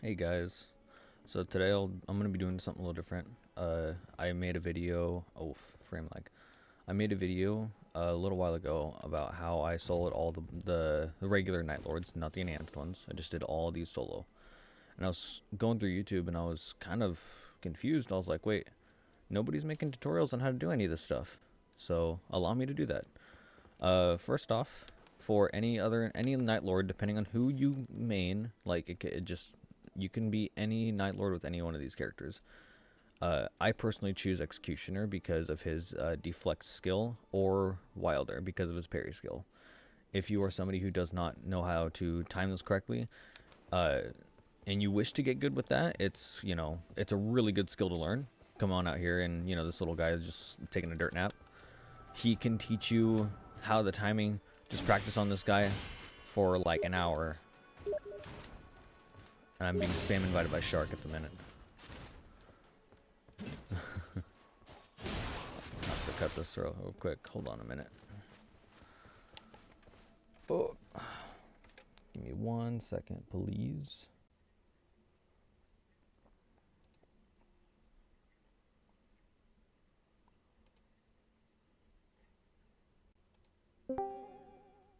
Hey guys, so today I'm gonna be doing something a little different. I made a video. Oh, frame lag. I made a video a little while ago about how I soloed all the regular Night Lords, not the enhanced ones. I just did all these solo, and I was going through YouTube and I was kind of confused. I was like, wait, nobody's making tutorials on how to do any of this stuff, so allow me to do that. First off, for any Night Lord, depending on who you main, like it just you can be any Night Lord with any one of these characters. I personally choose Executioner because of his deflect skill, or Wilder because of his parry skill. If you are somebody who does not know how to time this correctly, uh, and you wish to get good with that, it's a really good skill to learn. Come on out here, and this little guy is just taking a dirt nap. He can teach you how the timing. Just practice on this guy for like an hour. And I'm being spam invited by Shark at the minute. I have to cut this real quick. Hold on a minute. Oh. Give me 1 second, please.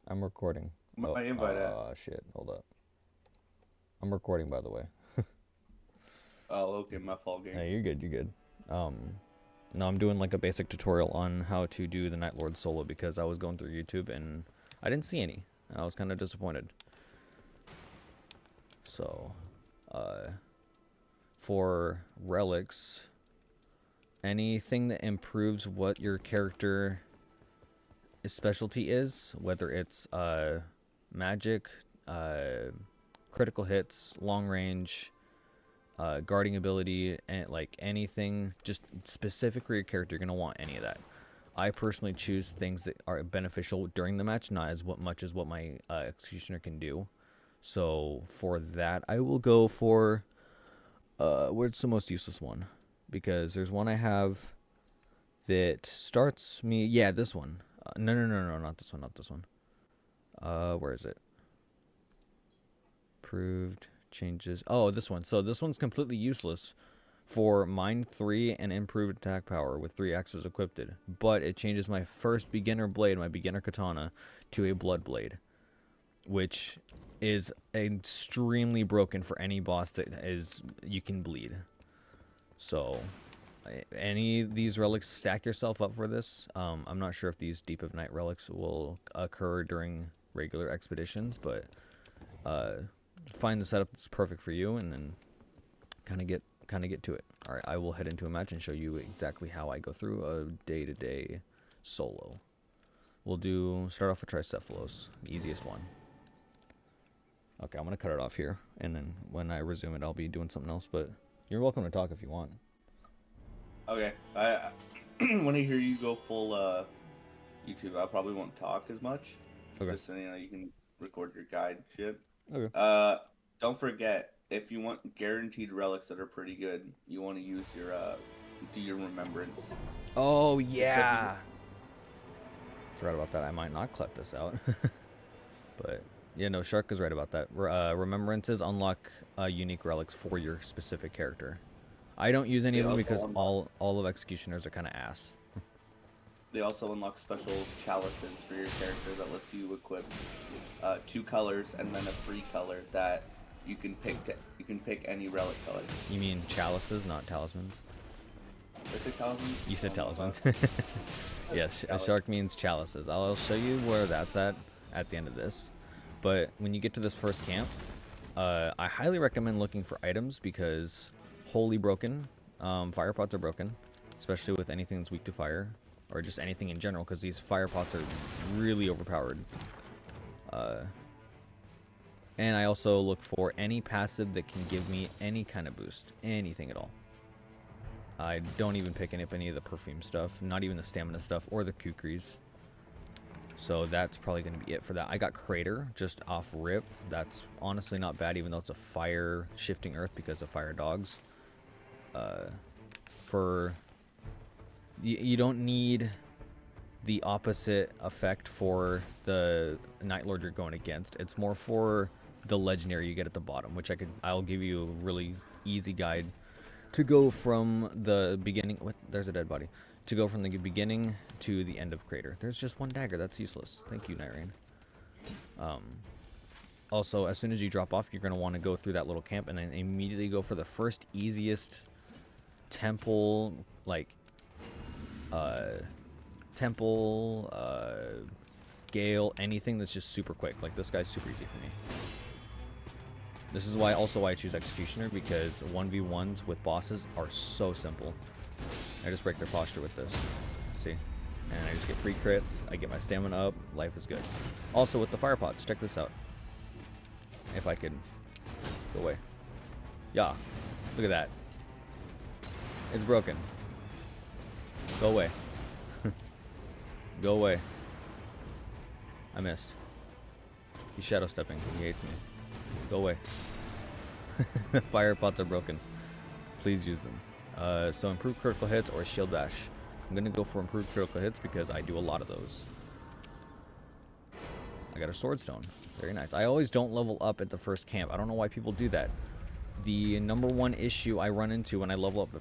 I'm recording. My invite at. Shit. Hold up. I'm recording, by the way. Oh, okay, my fault game. Hey, you're good. You're good. No, I'm doing like a basic tutorial on how to do the Night Lord solo because I was going through YouTube and I didn't see any. And I was kind of disappointed. So, for relics, anything that improves what your character specialty is, whether it's magic, critical hits, long range, guarding ability, and like anything just specific for your character, you're gonna want any of that. I personally choose things that are beneficial during the match, not as much as what my executioner can do. So for that, I will go for where's the most useless one? Because there's one I have that starts me. Yeah, this one. No, not this one, not this one. Where is it? Approved changes. Oh, this one. So this one's completely useless for Mind 3 and improved attack power with 3 axes equipped. But it changes my first beginner blade, my beginner katana, to a blood blade, which is extremely broken for any boss that is you can bleed. So any of these relics, stack yourself up for this. I'm not sure if these Deep of Night relics will occur during regular expeditions, but find the setup that's perfect for you, and then kind of get to it. All right, I will head into a match and show you exactly how I go through a day-to-day solo. We'll start off with Tricephalos, the easiest one. Okay, I'm gonna cut it off here, and then when I resume it, I'll be doing something else. But you're welcome to talk if you want. Okay, I when I hear you go full YouTube, I probably won't talk as much. Okay. Just so you can record your guide shit. Okay. Don't forget, if you want guaranteed relics that are pretty good, you want to use your do your remembrance. Oh yeah. Forgot about that. I might not clip this out. But yeah, no, Shark is right about that. Remembrances unlock unique relics for your specific character. I don't use any They of them also because unlock, all of Executioners are kind of ass. they also unlock special chalices for your character that lets you equip 2 colors and then a free color that you can pick. You can pick any relic color. You mean chalices, not talismans? Did I say talismans? You said Oh, my talismans. bad. Yes, a Chalice. shark means chalices. I'll show you where that's at the end of this. But when you get to this first camp, I highly recommend looking for items because wholly broken. Fire pots are broken, especially with anything that's weak to fire, or just anything in general, because these fire pots are really overpowered. And I also look for any passive that can give me any kind of boost, anything at all. I don't even pick up any of the perfume stuff, not even the stamina stuff or the kukris. So that's probably going to be it for that. I got Crater just off rip. That's honestly not bad, even though it's a fire shifting earth because of fire dogs. You don't need the opposite effect for the Night Lord you're going against. It's more for the legendary you get at the bottom, which I'll give you a really easy guide to go from the beginning. What? There's a dead body. To go from the beginning to the end of Crater. There's just one dagger. That's useless. Thank you, Nightreign. Also, as soon as you drop off, you're going to want to go through that little camp and then immediately go for the first easiest temple, like, Gale, anything that's just super quick. Like, this guy's super easy for me. This is why I choose Executioner, because 1v1s with bosses are so simple. I just break their posture with this. See? And I just get free crits, I get my stamina up, life is good. Also with the fire pots, check this out. If I could go away. Yeah, look at that. It's broken. Go away. Go away. I missed. He's shadow stepping. He hates me. Go away. Fire pots are broken. Please use them. So improved critical hits or shield bash. I'm gonna go for improved critical hits because I do a lot of those. I got a sword stone. Very nice. I always don't level up at the first camp. I don't know why people do that. The number one issue I run into when I level up at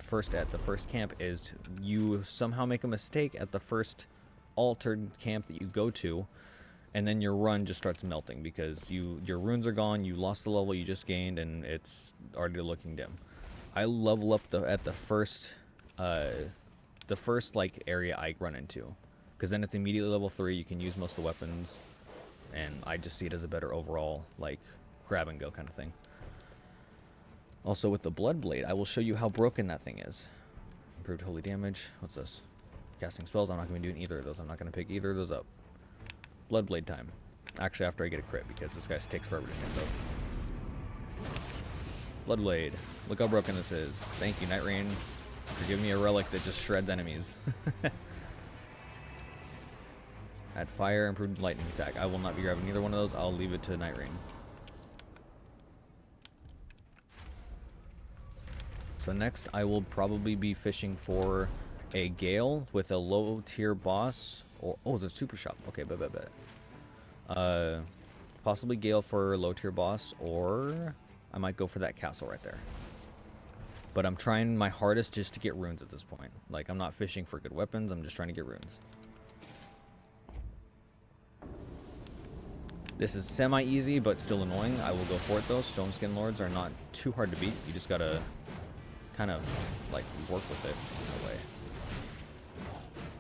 the first camp is you somehow make a mistake at the first altered camp that you go to, and then your run just starts melting because your runes are gone, you lost the level you just gained, and it's already looking dim. I level up at the first like area I run into, because then it's immediately level 3. You can use most of the weapons, and I just see it as a better overall like grab and go kind of thing. Also with the Blood Blade, I will show you how broken that thing is. Improved holy damage. What's this? Casting spells. I'm not going to be doing either of those. I'm not going to pick either of those up. Blood Blade time. Actually, after I get a crit, because this guy takes forever to stand up. Blood Blade. Look how broken this is. Thank you, Nightreign, for giving me a relic that just shreds enemies. Add fire, improved lightning attack. I will not be grabbing either one of those. I'll leave it to Nightreign. So next, I will probably be fishing for a Gale with a low tier boss. Or, oh, the super shop. Okay, bet. Possibly Gale for a low tier boss, or I might go for that castle right there. But I'm trying my hardest just to get runes at this point. Like, I'm not fishing for good weapons, I'm just trying to get runes. This is semi-easy, but still annoying. I will go for it though. Stone Skin Lords are not too hard to beat. You just gotta kind of like work with it in a way.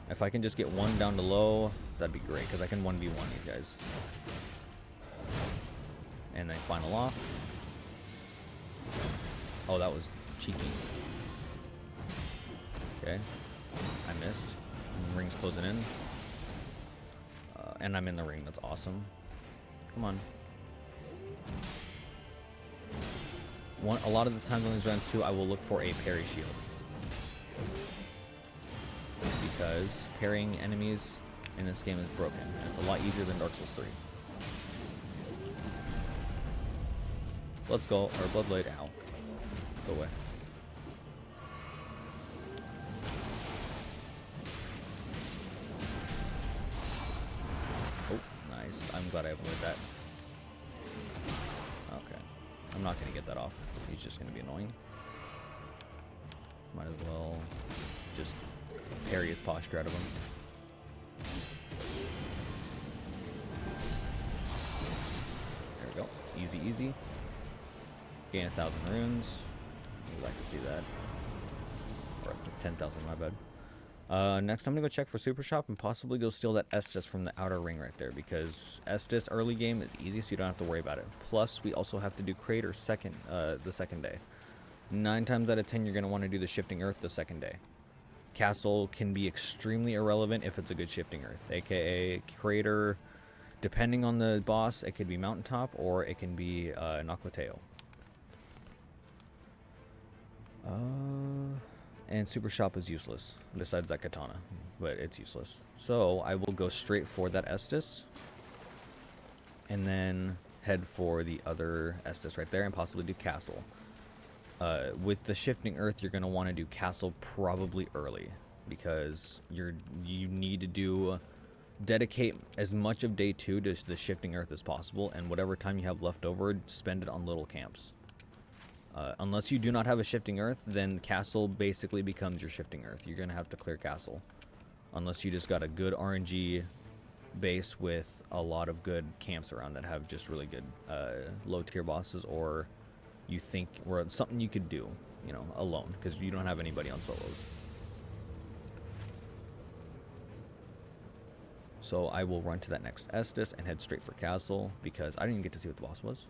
If I can just get one down to low, that'd be great, because I can 1v1 these guys. And then final off. Oh, that was cheeky. Okay. I missed. Ring's closing in. And I'm in the ring. That's awesome. Come on. A lot of the times on these runs too, I will look for a parry shield. Because parrying enemies in this game is broken. And it's a lot easier than Dark Souls 3. Let's go. Or Bloodblade. Ow. Go away. Oh, nice. I'm glad I avoided that. Okay. I'm not going to get that off. He's just going to be annoying. Might as well just parry his posture out of him. There we go. Easy, easy. Gain 1,000 runes. I'd like to see that. Or 10,000, my bad. Next, I'm going to go check for Super Shop and possibly go steal that Estus from the outer ring right there, because Estus early game is easy, so you don't have to worry about it. Plus, we also have to do Crater the second day. 9 times out of 10, you're going to want to do the Shifting Earth the second day. Castle can be extremely irrelevant if it's a good Shifting Earth, aka Crater. Depending on the boss, it could be Mountaintop or it can be Noclateo. And Super Shop is useless, besides that katana, but it's useless. So I will go straight for that Estus, and then head for the other Estus right there, and possibly do Castle. With the Shifting Earth, you're going to want to do Castle probably early, because you need to do dedicate as much of day 2 to the shifting earth as possible, and whatever time you have left over, spend it on little camps. Unless you do not have a shifting earth, then castle basically becomes your shifting earth. You're gonna have to clear castle, unless you just got a good RNG base with a lot of good camps around that have just really good low tier bosses, or you think, or something you could do, you know, alone, because you don't have anybody on solos. So I will run to that next Estus and head straight for castle, because I didn't even get to see what the boss was.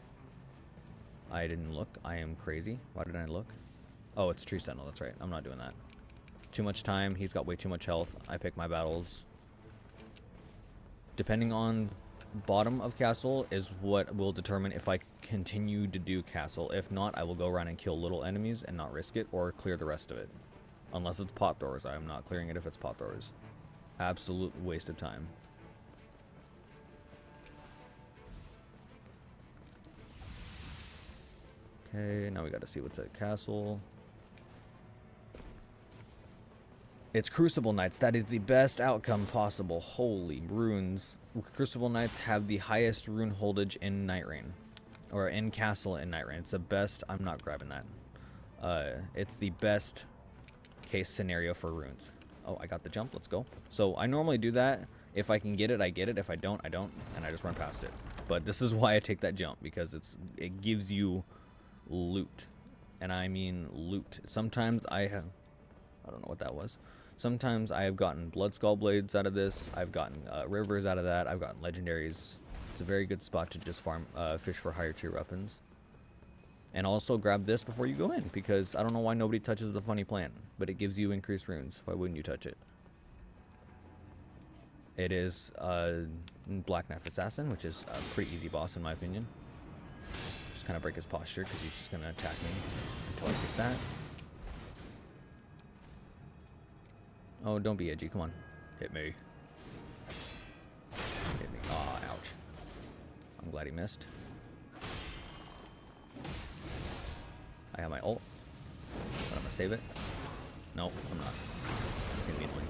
I didn't look. I am crazy. Why didn't I look? Oh, it's Tree Sentinel. That's right. I'm not doing that. Too much time. He's got way too much health. I pick my battles. Depending on bottom of castle is what will determine if I continue to do castle. If not, I will go around and kill little enemies and not risk it, or clear the rest of it. Unless it's pot throwers. I am not clearing it if it's pot throwers. Absolute waste of time. Okay, now we got to see what's at castle. It's Crucible Knights. That is the best outcome possible. Holy runes. Crucible Knights have the highest rune holdage in Nightreign. Or in castle in Nightreign. It's the best. I'm not grabbing that. It's the best case scenario for runes. Oh, I got the jump. Let's go. So I normally do that. If I can get it, I get it. If I don't, I don't. And I just run past it. But this is why I take that jump. Because it gives you loot. And I mean loot. Sometimes I don't know what that was. Sometimes I have gotten Blood Skull Blades out of this. I've gotten Rivers out of that. I've gotten Legendaries. It's a very good spot to just farm, fish for higher tier weapons. And also grab this before you go in, because I don't know why nobody touches the funny plant, but it gives you increased runes. Why wouldn't you touch it? It is Black Knife Assassin, which is a pretty easy boss in my opinion. Just kind of break his posture, because he's just going to attack me until I get that. Oh, don't be edgy. Come on. Hit me. Hit me. Aw, ouch. I'm glad he missed. I have my ult. But I'm going to save it. No, I'm not. It's going to be annoying.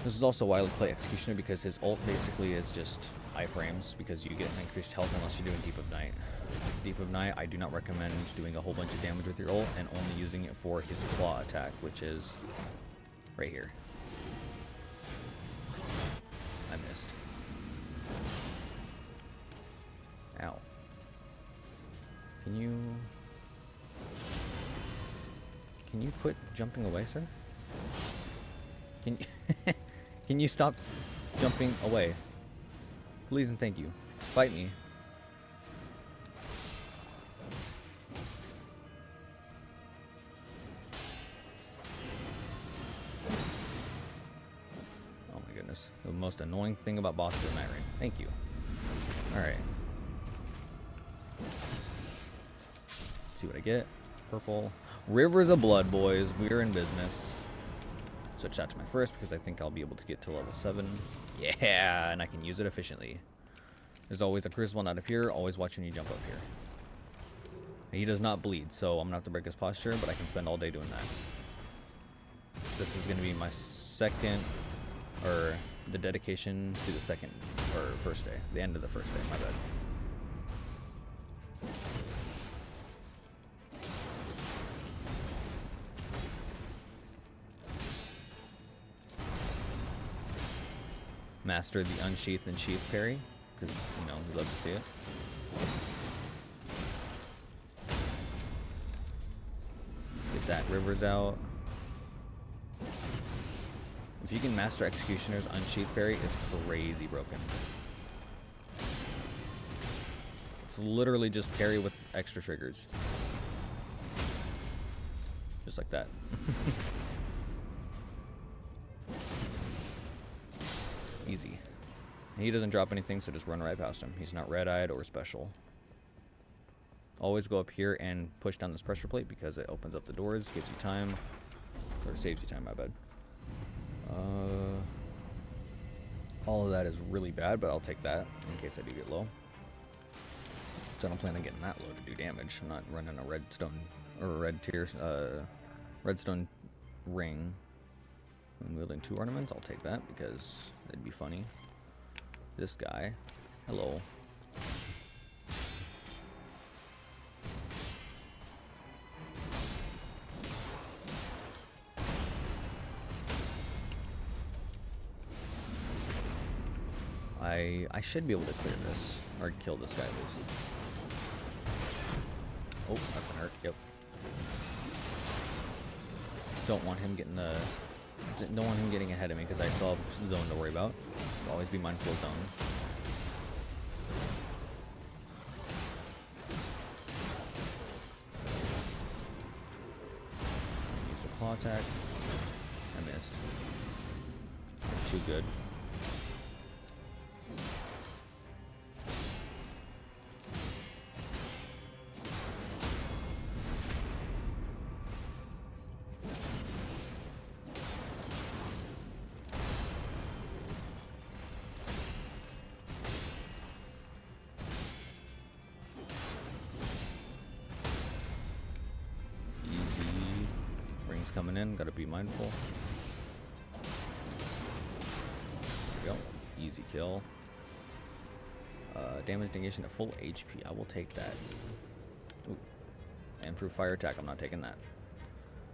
This is also why I play Executioner, because his ult basically is just iframes, because you get an increased health unless you're doing Deep of Night. Deep of Night, I do not recommend doing a whole bunch of damage with your ult and only using it for his claw attack, which is right here. I missed. Ow. Can you quit jumping away, sir? Can you can you stop jumping away? Please and thank you. Fight me. The most annoying thing about bosses in Nightreign. Thank you. Alright. See what I get. Purple. Rivers of Blood, boys. We're in business. Switch that to my first, because I think I'll be able to get to level 7. Yeah, and I can use it efficiently. There's always a Crucible Knight up here. Always watch when you jump up here. He does not bleed, so I'm going to have to break his posture, but I can spend all day doing that. This is going to be my second, or the dedication to the second, or first day. The end of the first day, my bad. Master the Unsheath and Sheath parry, because, you know, we love to see it. Get that Rivers out. If you can master Executioner's Unsheath parry, it's crazy broken. It's literally just parry with extra triggers. Just like that. Easy. He doesn't drop anything, so just run right past him. He's not red-eyed or special. Always go up here and push down this pressure plate, because it opens up the doors, gives you time, or saves you time, my bad. All of that is really bad, but I'll take that in case I do get low. So I don't plan on getting that low to do damage. I'm not running a redstone or a red tier, redstone ring. I'm wielding 2 ornaments. I'll take that because it'd be funny. This guy. Hello. I should be able to clear this or kill this guy at least. Oh, that's gonna hurt. Yep. Don't want him getting ahead of me because I still have zone to worry about. Always be mindful of zone. Use a claw attack. I missed. Too good. Coming in, gotta be mindful. There we go. Easy kill. Damage negation at full HP. I will take that. Ooh. Improve fire attack. I'm not taking that.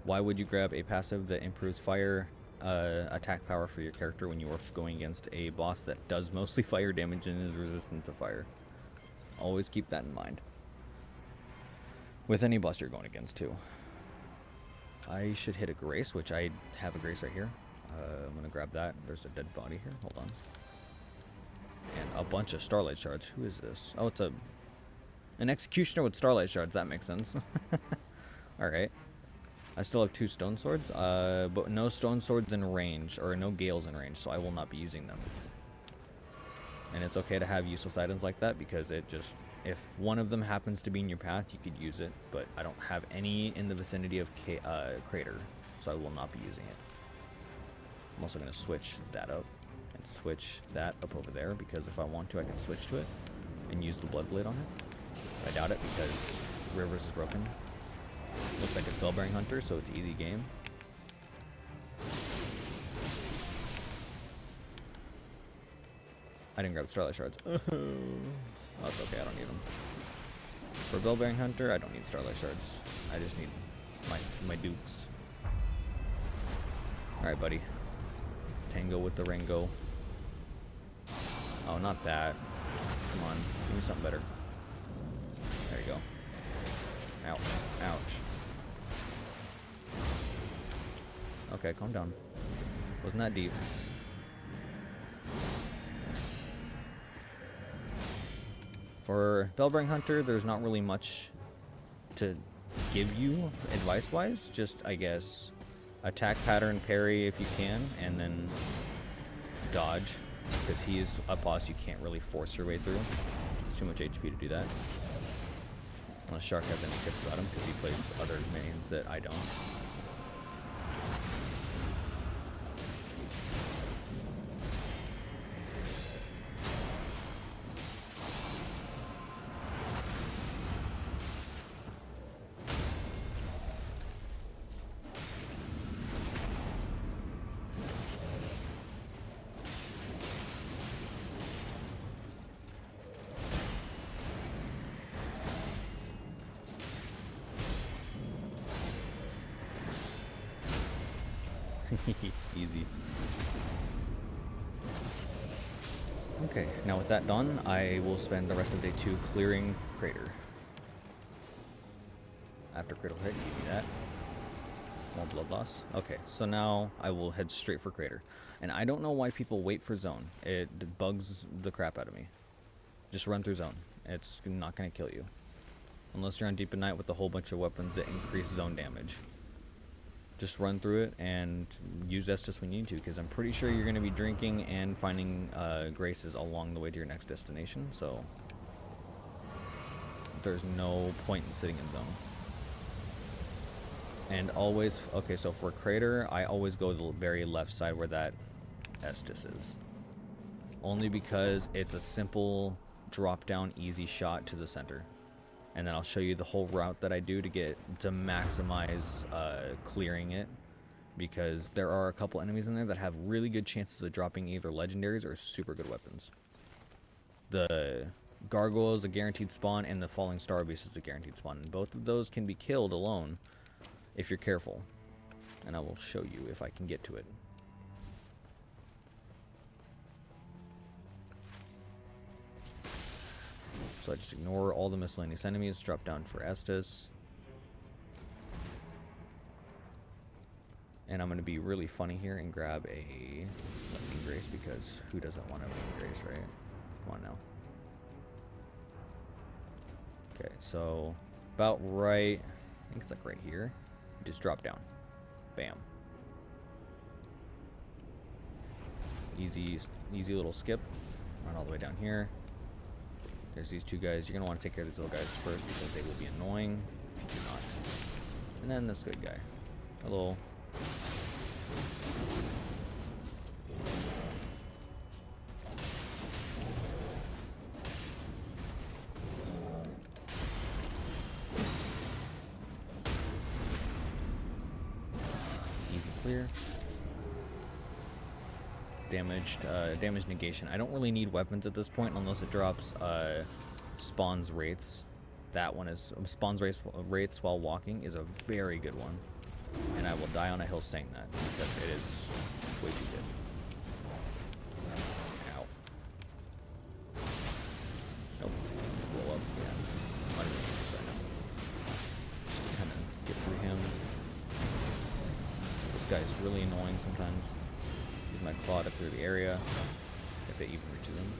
Why would you grab a passive that improves fire attack power for your character when you are going against a boss that does mostly fire damage and is resistant to fire? Always keep that in mind. With any boss you're going against, too. I should hit a grace, which I have a grace right here. I'm gonna grab that. There's a dead body here. Hold on. And a bunch of starlight shards. Who is this? Oh, it's an executioner with starlight shards. That makes sense. Alright. I still have 2 stone swords, but no stone swords in range, or no gales in range, so I will not be using them. And it's okay to have useless items like that, because it just... If one of them happens to be in your path, you could use it, but I don't have any in the vicinity of Crater, so I will not be using it. I'm also going to switch that up and switch that up over there, because if I want to, I can switch to it and use the Bloodblade on it. I doubt it, because Rivers is broken. Looks like it's Bellbearing Hunter, so it's easy game. I didn't grab Starlight Shards. Oh, it's okay, I don't need them. For Bellbearing Hunter, I don't need Starlight Shards. I just need my dukes. Alright, buddy. Tango with the Rango. Oh, not that. Come on, give me something better. There you go. Ouch. Ouch. Okay, calm down. Wasn't that deep. For Bellbearing Hunter, there's not really much to give you advice-wise. Just, I guess, attack pattern, parry if you can, and then dodge. Because he is a boss you can't really force your way through. It's too much HP to do that. Unless Shark has any tips about him, because he plays other mains that I don't. Easy. Okay, now with that done, I will spend the rest of day 2 clearing Crater. After critical hit, give me that. More blood loss. Okay, so now I will head straight for Crater. And I don't know why people wait for zone. It bugs the crap out of me. Just run through zone. It's not going to kill you. Unless you're on Deep at Night with a whole bunch of weapons that increase zone damage. Just run through it and use Estus when you need to, because I'm pretty sure you're going to be drinking and finding graces along the way to your next destination, so there's no point in sitting in zone. And always, okay, so for Crater, I always go to the very left side where that Estus is. Only because it's a simple drop down easy shot to the center. And then I'll show you the whole route that I do to maximize clearing it because there are a couple enemies in there that have really good chances of dropping either legendaries or super good weapons. The gargoyle is a guaranteed spawn, and the falling star beast is a guaranteed spawn. And both of those can be killed alone if you're careful. And I will show you if I can get to it. So I just ignore all the miscellaneous enemies, drop down for Estus. And I'm going to be really funny here and grab a Lightning Grace, because who doesn't want a Lightning Grace, right? Come on now. Okay, so about right, I think it's like right here. Just drop down. Bam. Easy little skip. Run all the way down here. There's these two guys. You're going to want to take care of these little guys first because they will be annoying. Do not. And then this good guy. Hello. Easy clear. Damage negation. I don't really need weapons at this point unless it drops spawns wraiths. That one is spawns wraiths while walking is a very good one, and I will die on a hill saying that because it is way too good. Ow. Nope. Blow up. Yeah. Underneath this right now. Just kind of get through him. This guy is really annoying sometimes. Use my claw to clear the area, if it even reaches him.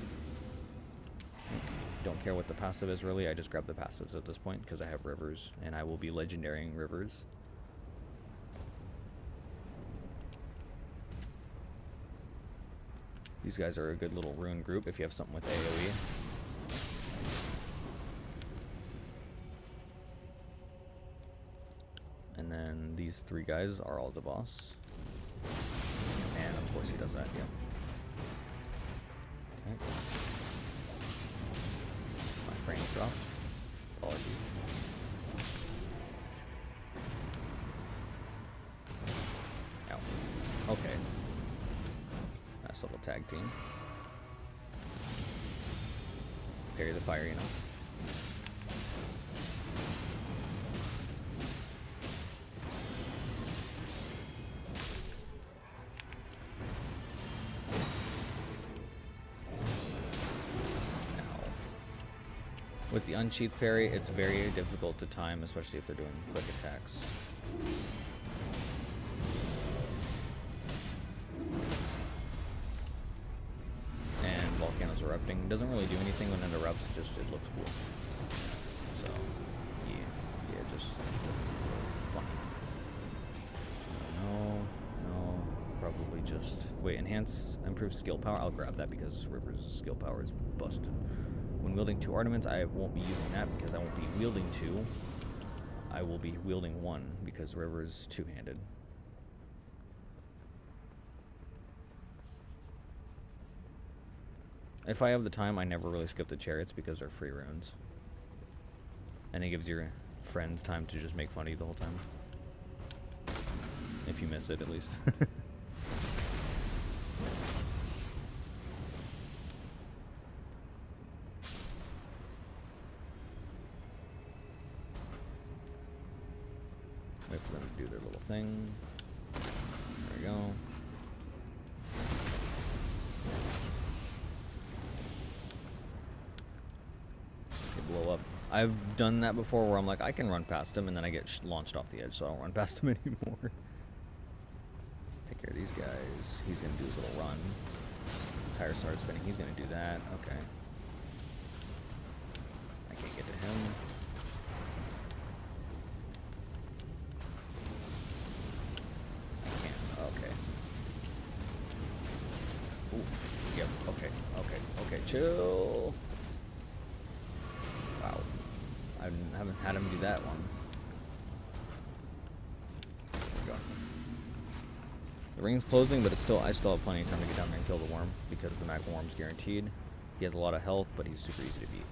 Don't care what the passive is really, I just grab the passives at this point because I have rivers, and I will be legendarying rivers. These guys are a good little rune group if you have something with AoE. And then these three guys are all the boss. And of course he does that, yeah. Okay. My frames dropped. Apologies. Ow. Okay. Nice little tag team. Parry the fire, you know. With the unsheath parry, it's very difficult to time, especially if they're doing quick attacks. And volcanoes erupting. It doesn't really do anything when it erupts, it looks cool. So, yeah, just funny. No, probably just, wait, enhance, improve skill power. I'll grab that because River's skill power is busted. When wielding two ornaments, I won't be using that because I won't be wielding two. I will be wielding one because River is two-handed. If I have the time, I never really skip the chariots because they're free runes. And it gives your friends time to just make fun of you the whole time. If you miss it, at least. Wait for them to do their little thing. There we go. They blow up. I've done that before where I'm like, I can run past him, and then I get launched off the edge, so I don't run past him anymore. Take care of these guys. He's going to do his little run. Tire starts spinning. He's going to do that. Okay. I can't get to him. Okay. Ooh. Yep. Okay. Chill. Wow. I haven't had him do that one. There we go. The ring's closing, but I still have plenty of time to get down there and kill the worm because the magma worm's guaranteed. He has a lot of health, but he's super easy to beat.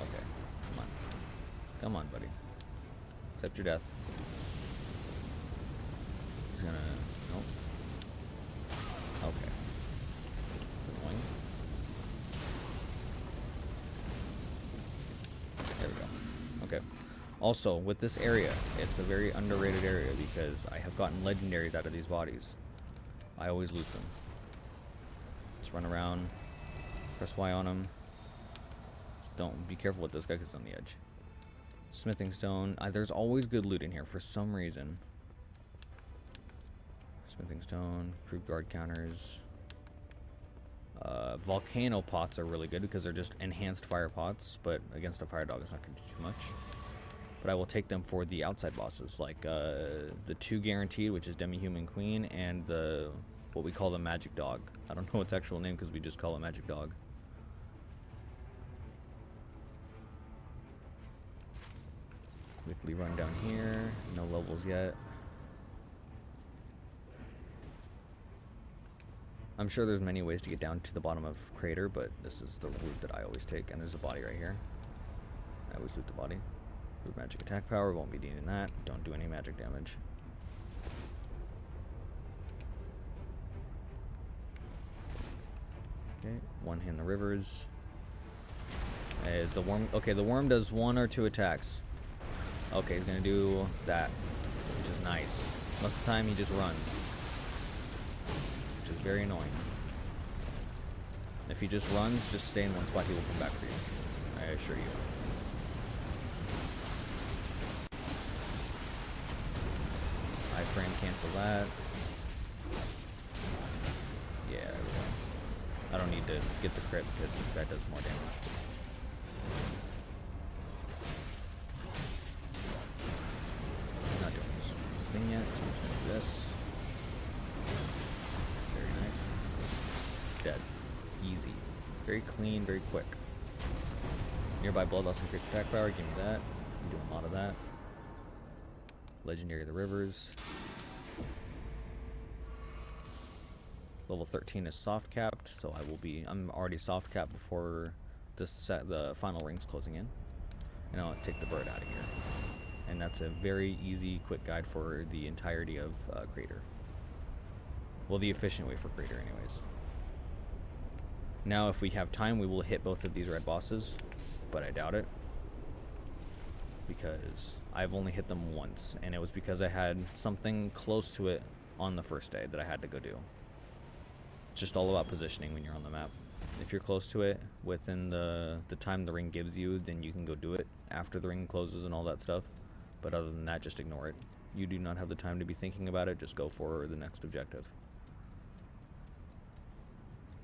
Okay. Come on, buddy. Accept your death. He's gonna... Nope. Okay. That's annoying. There we go. Okay. Also, with this area, it's a very underrated area because I have gotten legendaries out of these bodies. I always loot them. Just run around, press Y on them. Just don't be careful with this guy because he's on the edge. Smithing stone. There's always good loot in here for some reason. Smithing stone, crew guard counters. Volcano pots are really good because they're just enhanced fire pots, but against a fire dog it's not going to do too much. But I will take them for the outside bosses, like the 2 guaranteed, which is Demi-Human Queen, and the what we call the Magic Dog. I don't know its actual name because we just call it Magic Dog. Quickly run down here. No levels yet. I'm sure there's many ways to get down to the bottom of Crater, but this is the route that I always take. And there's a body right here. I always loot the body. With magic attack power, won't be needing that. Don't do any magic damage. Okay, one hit in the rivers. Is the worm... Okay, the worm does 1 or 2 attacks. Okay, he's gonna do that, which is nice. Most of the time he just runs, which is very annoying. If he just runs, just stay in one spot, he will come back for you. I assure you. Iframe, cancel that. Yeah, there we go. I don't need to get the crit because this guy does more damage. I'm not doing this thing yet, so I'm just gonna do this. Very nice. Dead. Easy. Very clean, very quick. Nearby blood loss increased attack power, give me that. I'm doing a lot of that. Legendary of the Rivers. Level 13 is soft capped, so I'm already soft capped before the final ring's closing in. And I'll take the bird out of here. And that's a very easy, quick guide for the entirety of Crater. Well, the efficient way for Crater anyways. Now if we have time, we will hit both of these red bosses, but I doubt it. Because I've only hit them once, and it was because I had something close to it on the first day that I had to go do. It's just all about positioning when you're on the map. If you're close to it within the time the ring gives you, then you can go do it after the ring closes and all that stuff. But other than that, just ignore it. You do not have the time to be thinking about it, just go for the next objective.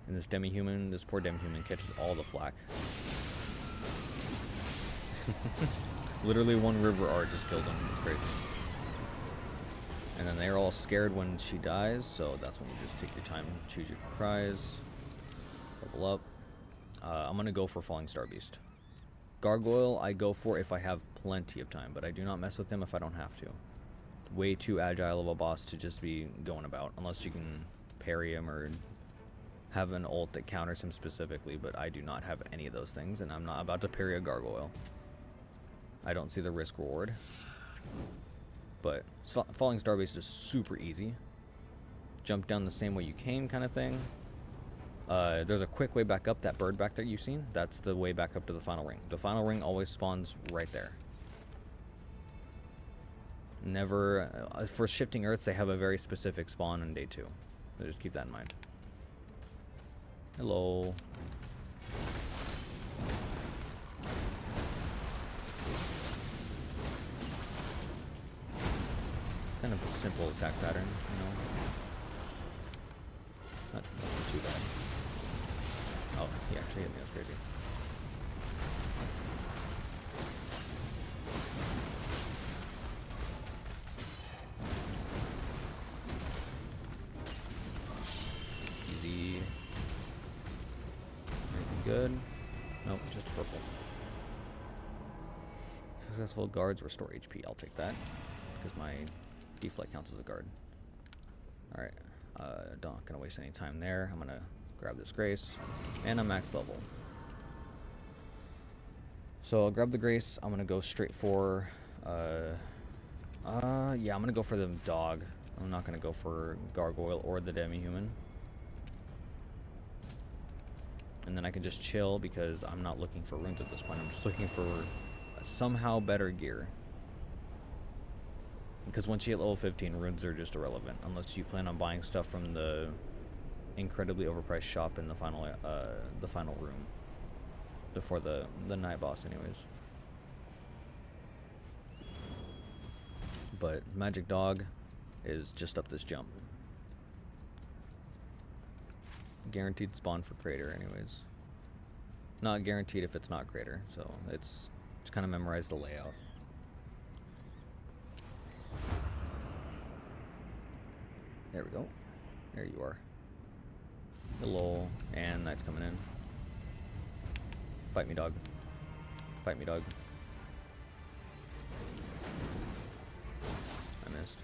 And this poor demi-human catches all the flack. Literally one river art just kills him. It's crazy. And then they're all scared when she dies, so that's when you just take your time, choose your prize, level up. I'm gonna go for Falling Star Beast. Gargoyle I go for if I have plenty of time, but I do not mess with him if I don't have to. Way too agile of a boss to just be going about, unless you can parry him or have an ult that counters him specifically, but I do not have any of those things, and I'm not about to parry a gargoyle. I don't see the risk reward. But Falling Star Beast is super easy. Jump down the same way you came kind of thing. There's a quick way back up. That bird back there you've seen, that's the way back up to the final ring. The final ring always spawns right there. Never... for Shifting Earths, they have a very specific spawn on day 2. So just keep that in mind. Hello. Kind of a simple attack pattern, you know. Not too bad. Oh, he actually hit me. That's crazy. Easy. Anything good? Nope, just purple. Successful guards restore HP. I'll take that because my deflect counts as a guard. Alright, not gonna waste any time there. I'm gonna grab this Grace, and I'm max level. So I'll grab the Grace. I'm gonna go straight for, yeah, I'm gonna go for the dog. I'm not going to go for Gargoyle or the Demi-Human. And then I can just chill because I'm not looking for runes at this point. I'm just looking for somehow better gear. Because once you hit level 15, runes are just irrelevant. Unless you plan on buying stuff from the incredibly overpriced shop in the final room. Before the night boss anyways. But Magic Dog is just up this jump. Guaranteed spawn for Crater anyways. Not guaranteed if it's not Crater, so it's just kind of memorize the layout. There we go. There you are. Hello, and Knight's coming in. Fight me, dog. Fight me, dog. I missed.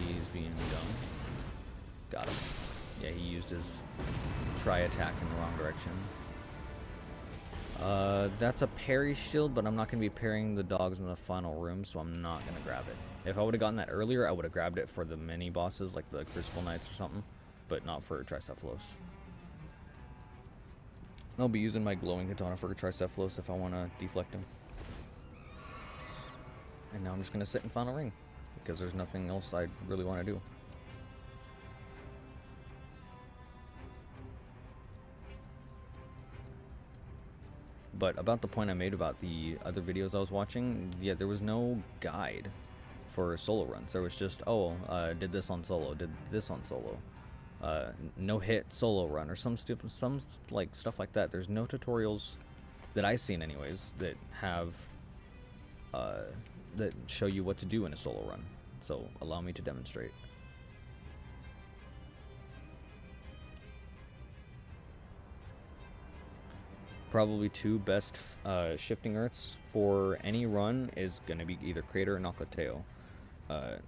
He's being dumb. Got him. Yeah, he used his tri-attack in the wrong direction. That's a parry shield, but I'm not going to be parrying the dogs in the final room, so I'm not going to grab it. If I would have gotten that earlier, I would have grabbed it for the mini bosses, like the Crucible Knights or something, but not for Tricephalos. I'll be using my glowing katana for Tricephalos if I want to deflect him. And now I'm just going to sit in final ring, because there's nothing else I really want to do. But about the point I made about the other videos I was watching, yeah, there was no guide for solo runs. There was just, oh, did this on solo, did this on solo, no hit solo run, or some like stuff like that. There's no tutorials that I've seen anyways that have that show you what to do in a solo run. So allow me to demonstrate. Probably two best shifting earths for any run is going to be either Crater or Noclateo.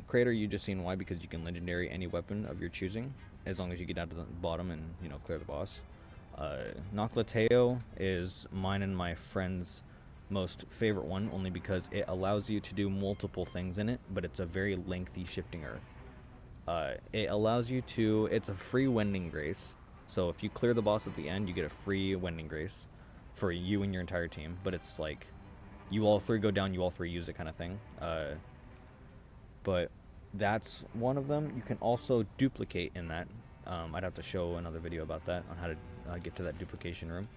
Crater, you just seen why, because you can legendary any weapon of your choosing as long as you get down to the bottom and, you know, clear the boss. Noclateo is mine and my friend's most favorite one, only because it allows you to do multiple things in it, but it's a very lengthy shifting earth. It allows you to, it's a free Wending Grace, so if you clear the boss at the end, you get a free Wending Grace for you and your entire team, but it's like you all three go down, you all three use it kind of thing. But that's one of them. You can also duplicate in that. I'd have to show another video about that, on how to get to that duplication room.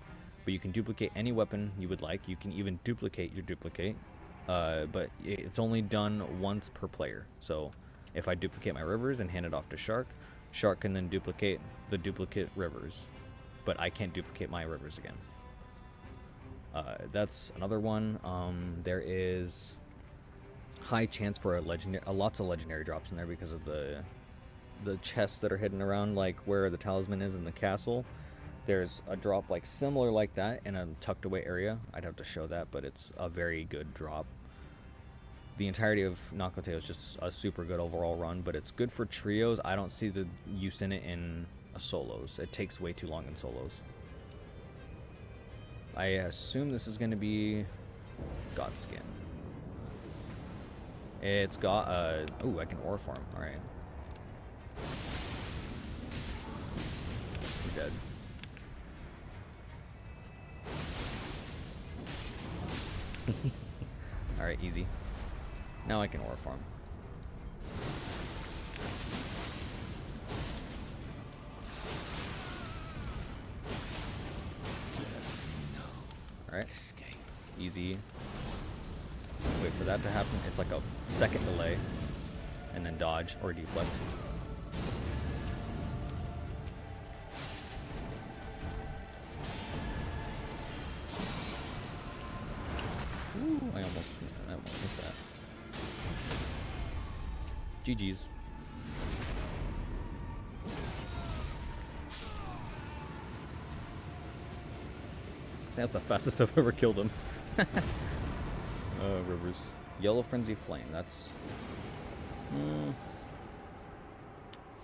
But you can duplicate any weapon you would like. You can even duplicate your duplicate, but it's only done once per player. So if I duplicate my rivers and hand it off to Shark, Shark can then duplicate the duplicate rivers, but I can't duplicate my rivers again. That's another one. There is high chance for lots of legendary drops in there because of the chests that are hidden around, like where the talisman is in the castle. There's a drop like similar like that in a tucked away area. I'd have to show that, but it's a very good drop. The entirety of Noclateo is just a super good overall run, but it's good for trios. I don't see the use in it in solos. It takes way too long in solos. I assume this is going to be Godskin. It's got, ooh, I can ore farm. Alright. You're dead. Alright, easy. Now I can ore farm. Alright, easy. Wait for that to happen. It's like a second delay, and then dodge or deflect. Ooh, I almost missed that. GG's. That's the fastest I've ever killed him. Rivers. Yellow Frenzy Flame. That's...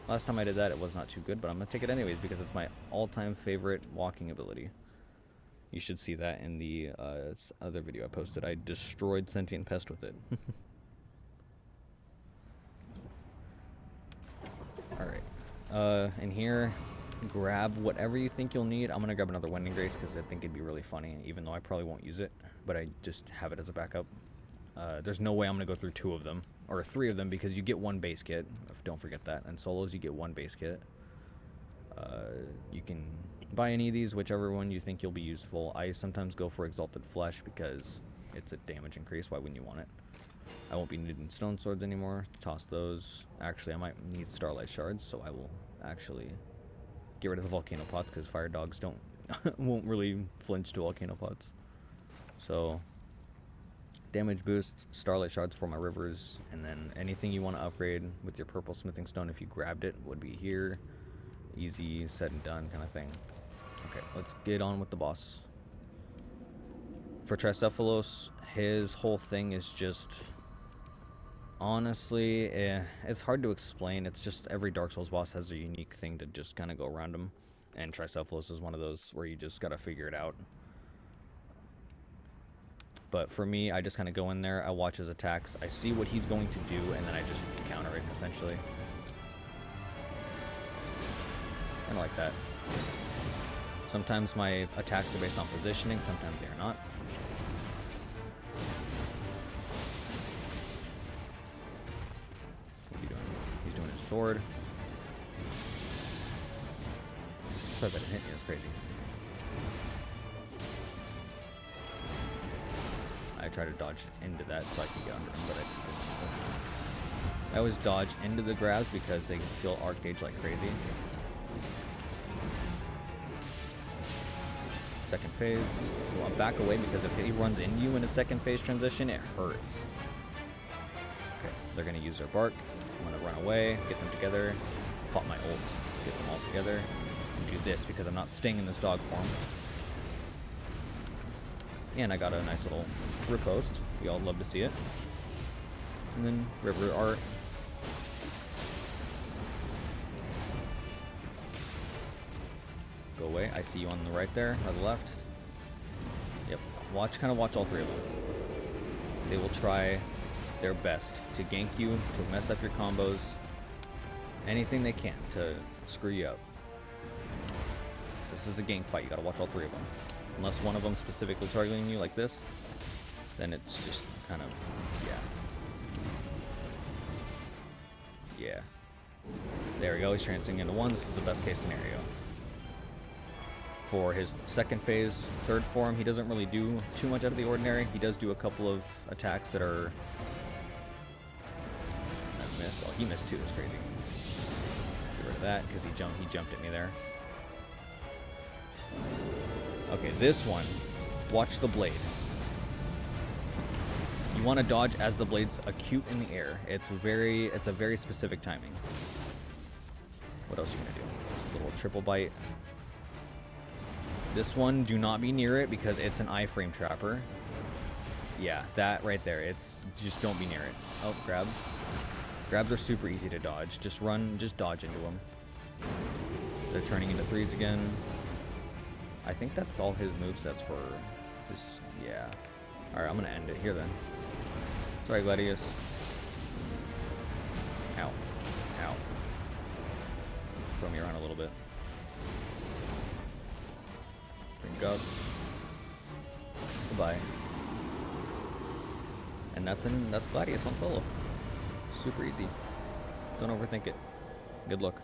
Last time I did that, it was not too good, but I'm going to take it anyways because it's my all-time favorite walking ability. You should see that in the other video I posted. I destroyed Sentient Pest with it. Alright. In here, grab whatever you think you'll need. I'm going to grab another Wending Grace because I think it'd be really funny, even though I probably won't use it. But I just have it as a backup. There's no way I'm going to go through 2 of them. Or 3 of them, because you get 1 base kit. Don't forget that. And solos, you get 1 base kit. You can buy any of these, whichever one you think you'll be useful. I sometimes go for Exalted Flesh because it's a damage increase. Why wouldn't you want it? I won't be needing Stone Swords anymore. Toss those. Actually, I might need Starlight Shards, so I will actually get rid of the Volcano Pots because Fire Dogs won't really flinch to Volcano Pots. So, damage boosts, Starlight Shards for my rivers, and then anything you want to upgrade with your Purple Smithing Stone if you grabbed it would be here. Easy, said and done kind of thing. Okay, let's get on with the boss. For Tricephalos, his whole thing is just... Honestly, it's hard to explain. It's just every Dark Souls boss has a unique thing to just kind of go around him. And Tricephalos is one of those where you just got to figure it out. But for me, I just kind of go in there, I watch his attacks, I see what he's going to do, and then I just counter it, essentially. Kind of like that. Sometimes my attacks are based on positioning, sometimes they are not. What's he doing? He's doing his sword. Sorry that it hit me, that's crazy. I try to dodge into that so I can get under him, but I always dodge into the grabs because they feel arc gauge like crazy. Second phase. You want to back away because if he runs into you in a second phase transition, it hurts. Okay, they're going to use their bark. I'm going to run away, get them together, pop my ult, get them all together, and do this because I'm not staying in this dog form. And I got a nice little riposte. We all love to see it. And then river art. Go away. I see you on the right there, or the left. Yep. Kind of watch all 3 of them. They will try their best to gank you, to mess up your combos, anything they can to screw you up. So this is a gank fight. You gotta watch all 3 of them. Unless one of them specifically targeting you like this, then it's just kind of, yeah. There we go, he's transferring into 1. This is the best case scenario. For his second phase, third form, he doesn't really do too much out of the ordinary. He does do a couple of attacks that are... I missed. Oh, he missed too, that's crazy. Get rid of that, because he jumped at me there. Okay, this one, watch the blade. You want to dodge as the blade's acute in the air. It's a very specific timing. What else are you gonna do? Just a little triple bite. This one, do not be near it because it's an iframe trapper. Yeah, that right there. Just don't be near it. Oh, grab. Grabs are super easy to dodge. Just dodge into them. They're turning into 3s again. I think that's all his movesets for his, yeah. Alright, I'm gonna end it here then. Sorry, Gladius. Ow. Ow. Throw me around a little bit. Drink up. Goodbye. And that's Gladius on solo. Super easy. Don't overthink it. Good luck.